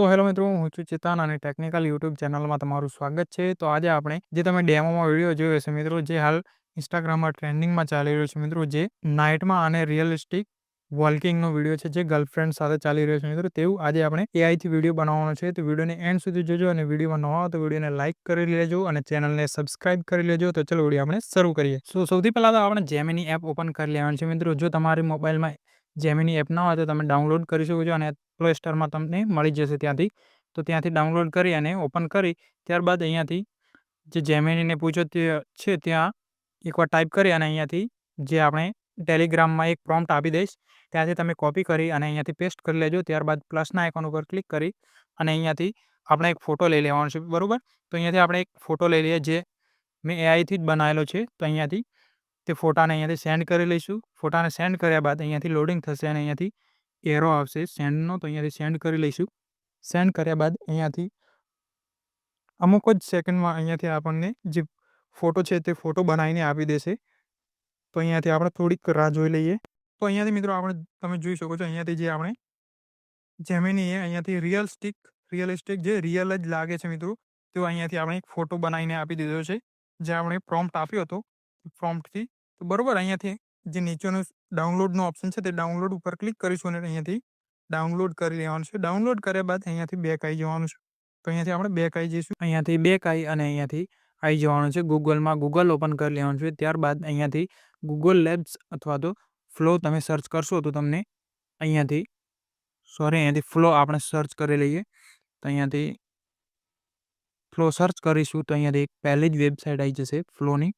Hello મિત્રો, હું છું ચેતન અને ટેકનિકલ યુટ્યુબ ચેનલમાં તમારું સ્વાગત છે. તો આજે આપણે જે તમે ડેમોમાં વિડીયો જોયો હશે મિત્રો, જે હાલ ઇન્સ્ટાગ્રામમાં ટ્રેન્ડિંગમાં ચાલી રહ્યો છે મિત્રો, જે નાઇટમાં અને રિયલિસ્ટિક વોલ્કિંગનો વિડીયો છે, જે ગર્લફ્રેન્ડ સાથે ચાલી રહ્યો છે મિત્રો, તેવું આજે આપણે એઆઈથી વિડીયો બનાવવાનો છે. તો વિડીયોને એન્ડ સુધી જોજો અને વિડીયોમાં નવા હો તો વિડીયોને લાઇક કરી લેજો અને ચેનલને સબસ્ક્રાઇબ કરી લેજો. તો ચલો વિડીયો આપણે શરૂ કરીએ. સૌથી પહેલાં તો આપણે જેમિની એપ ઓપન કરી લેવાની છે મિત્રો. જો તમારી મોબાઈલમાં જેમિની એપ ના હોય તો તમે ડાઉનલોડ કરી શકો છો અને પ્લે સ્ટોરમાં તમને મળી જશે ત્યાંથી. તો ત્યાંથી ડાઉનલોડ કરી અને ઓપન કરી ત્યારબાદ અહીંયાથી જે જેમિનીને પૂછો તે છે ત્યાં એકવાર ટાઈપ કરી અને અહીંયાથી જે આપણે ટેલિગ્રામમાં એક પ્રોમ્પ્ટ આપી દઈશ, ત્યાંથી તમે કોપી કરી અને અહીંયાથી પેસ્ટ કરી લેજો. ત્યારબાદ પ્લસના આઇકોન ઉપર ક્લિક કરી અને અહીંયાથી આપણે એક ફોટો લઈ લેવાનો છે, બરાબર. તો અહીંયાથી આપણે એક ફોટો લઈ લઈએ, જે મેં એઆઈથી જ બનાવેલો છે. તો અહીંયાથી તે ફોટાને અહીંયાથી સેન્ડ કરી લઈશું. ફોટાને સેન્ડ કર્યા બાદ અહીંયાથી લોડિંગ થશે અને અહીંયાથી એરો આવશે સેન્ડનો. તો અહીંયાથી સેન્ડ કરી લઈશું. સેન્ડ કર્યા બાદ અહીંયાથી અમુક જ સેકન્ડમાં અહીંયાથી આપણને જે ફોટો છે તે ફોટો બનાવીને આપી દેશે. તો અહીંયાથી આપણે થોડીક રાહ જોઈ લઈએ. તો અહીંયાથી મિત્રો તમે જોઈ શકો છો, અહીંયાથી જે આપણે જેમિની અહીંયાથી રિયલિસ્ટિક જે રિયલ જ લાગે છે મિત્રો, તો અહીંયાથી આપણે એક ફોટો બનાવીને આપી દીધો છે, જે આપણે પ્રોમ્પ્ટ આપ્યો હતો પ્રોમ્પ્ટથી. તો બરાબર, અહીંયાથી જે નીચેનું ડાઉનલોડનો ઓપ્શન છે તે ડાઉનલોડ ઉપર ક્લિક કરીશું અને અહીંયાથી ડાઉનલોડ કરી લેવાનું છે. ડાઉનલોડ કર્યા બાદ અહીંયાથી બેક આવી જવાનું છે. તો અહીંયાથી આપણે બેક આવી જઈશું. અહીંયાથી બેક આવી અને અહીંયાથી આવી જવાનું છે ગૂગલમાં. ગૂગલ ઓપન કરી લેવાનું છે. ત્યારબાદ અહીંયાથી ગૂગલ લેબ્સ અથવા તો ફ્લો તમે સર્ચ કરશો તો તમને અહીંયાથી ફ્લો આપણે સર્ચ કરી લઈએ. તો અહીંયાથી ફ્લો સર્ચ કરીશું તો અહીંયાથી પહેલી જ વેબસાઇટ આવી જશે ફ્લોની.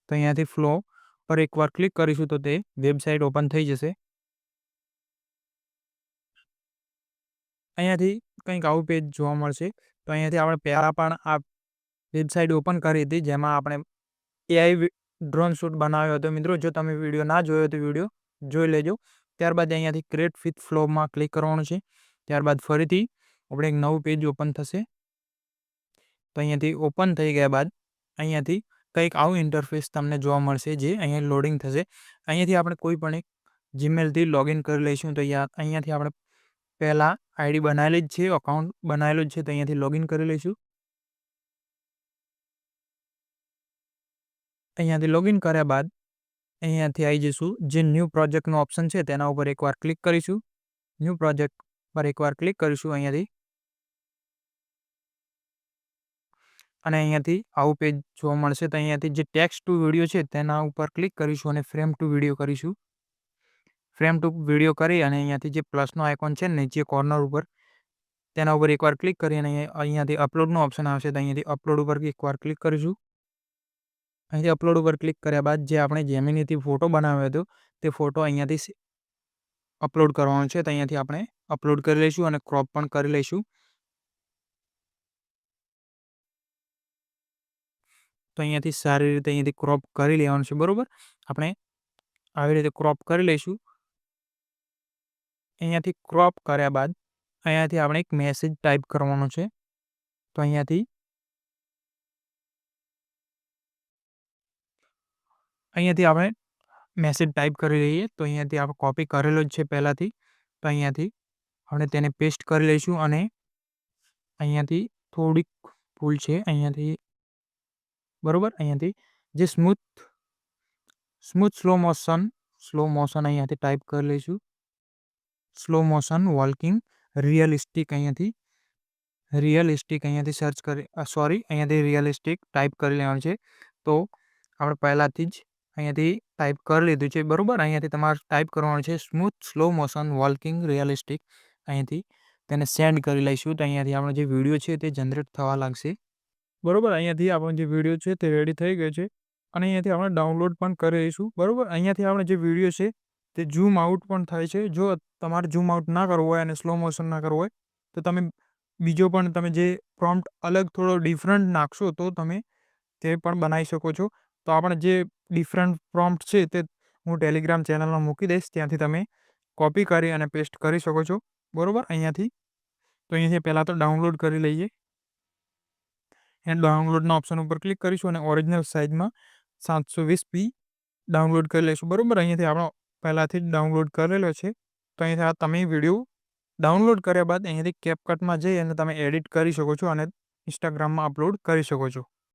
તો અહીંયાથી ફ્લો પર એકવાર ક્લિક કરીશું તો તે વેબસાઇટ ઓપન થઈ જશે. અહીંયાથી કંઈક આવું પેજ જોવા મળશે. તો અહીંયાથી આપણે પહેલાં પણ આ વેબસાઇટ ઓપન કરી હતી, જેમાં આપણે એઆઈ ડ્રોન શૂટ બનાવ્યો હતો મિત્રો. જો તમે વિડીયો ના જોયો તો વિડીયો જોઈ લેજો. ત્યારબાદ અહીંયાથી ક્રિએટ વિથ ફ્લોમાં ક્લિક કરવાનું છે. ત્યારબાદ ફરીથી આપણે એક નવું પેજ ઓપન થશે. તો અહીંયાથી ઓપન થઈ ગયા બાદ અહીંયાથી કંઈક આવું ઇન્ટરફેસ તમને જોવા મળશે, જે અહીંયા લોડિંગ થશે. અહીંયાથી આપણે કોઈ પણ એક જીમેલથી લોગિન કરી લઈશું. તો અહીંયાથી આપણે પહેલાં આઈડી બનાવેલી જ છે, અકાઉન્ટ બનાવેલું જ છે, તો અહીંયાથી લોગિન કરી લઈશું. અહીંયાથી લોગિન કર્યા બાદ અહીંયાથી આવી જઈશું, જે ન્યૂ પ્રોજેક્ટનો ઓપ્શન છે તેના ઉપર એકવાર ક્લિક કરીશું. ન્યૂ પ્રોજેક્ટ પર એકવાર ક્લિક કરીશું અહીંયાથી, અને અહીંયાથી આવું પેજ જોવા મળશે. તો અહીંયાથી જે ટેક્સ્ટ ટુ વિડીયો છે તેના ઉપર ક્લિક કરીશું અને ફ્રેમ ટુ વિડીયો કરીશું. ફ્રેમ ટુ વિડીયો કરી અને અહીંયાથી જે પ્લસનો આઇકોન છે નીચે કોર્નર ઉપર, તેના ઉપર એકવાર ક્લિક કરી અને અહીંયાથી અપલોડનો ઓપ્શન આવશે. તો અહીંયાથી અપલોડ ઉપર એકવાર ક્લિક કરીશું. અહીંથી અપલોડ ઉપર ક્લિક કર્યા બાદ જે આપણે જેમિનીથી ફોટો બનાવ્યો હતો તે ફોટો અહીંયાથી અપલોડ કરવાનો છે. તો અહીંયાથી આપણે અપલોડ કરી લઈશું અને ક્રોપ પણ કરી લઈશું. તો અહીંયાથી સારી રીતે અહીંયાથી ક્રોપ કરી લેવાનું છે, બરાબર. આપણે આવી રીતે ક્રોપ કરી લઈશું. અહીંયાથી ક્રોપ કર્યા બાદ અહીંયાથી આપણે એક મેસેજ ટાઈપ કરવાનો છે. તો અહીંયાથી આપણે મેસેજ ટાઈપ કરી લઈએ. તો અહીંયાથી આપણે કોપી કરેલો જ છે પહેલાંથી. તો અહીંયાથી આપણે તેને પેસ્ટ કરી લઈશું અને અહીંયાથી થોડીક ભૂલ છે અહીંયાથી, બરાબર. અહીંયાથી જે સ્મૂથ સ્લો મોશન અહીંયાથી ટાઈપ કરી લઈશું. સ્લો મોશન વોલ્કિંગ રિયલિસ્ટિક સર્ચ કરી અહીંયાથી રિયલિસ્ટિક ટાઈપ કરી લેવાનું છે. તો આપણે પહેલાંથી જ અહીંયાથી ટાઈપ કરી લીધું છે, બરાબર. અહીંયાથી તમારે ટાઈપ કરવાનું છે સ્મૂથ સ્લો મોશન વોલ્કિંગ રિયલિસ્ટિક. અહીંયાથી તેને સેન્ડ કરી લઈશું. તો અહીંયાથી આપણો જે વિડીયો છે તે જનરેટ થવા લાગશે, બરાબર. અહીંયાથી આપણો જે વિડીયો છે તે રેડી થઈ ગયો છે અને અહીંયાથી આપણે ડાઉનલોડ પણ કરી લઈશું, બરાબર. અહીંયાથી આપણે જે વિડીયો છે તે ઝૂમ આઉટ પણ થાય છે. જો તમારે ઝૂમ આઉટ ના કરવું હોય અને સ્લો મોશન ના કરવું હોય તો તમે બીજો પણ તમે જે પ્રોમ્પ્ટ અલગ થોડો ડિફરન્ટ નાખશો તો તમે તે પણ બનાવી શકો છો. તો આપણે જે ડિફરન્ટ પ્રોમ્પ્ટ છે તે હું ટેલિગ્રામ ચેનલમાં મૂકી દઈશ, ત્યાંથી તમે કોપી કરી અને પેસ્ટ કરી શકો છો, બરાબર. અહીંયાથી પહેલાં તો ડાઉનલોડ કરી લઈએ. ડાઉનલોડના ઓપ્શન ઉપર ક્લિક કરીશું અને ઓરિજિનલ સાઇઝમાં 720p ડાઉનલોડ કરી લઈશું, બરાબર. અહીંયાથી આપણો પહેલાંથી જ ડાઉનલોડ કરેલો છે. તો અહીંયાથી તમે વિડીયો ડાઉનલોડ કર્યા બાદ અહીંયાથી કેપકટમાં જઈ અને તમે એડિટ કરી શકો છો અને ઇન્સ્ટાગ્રામમાં અપલોડ કરી શકો છો.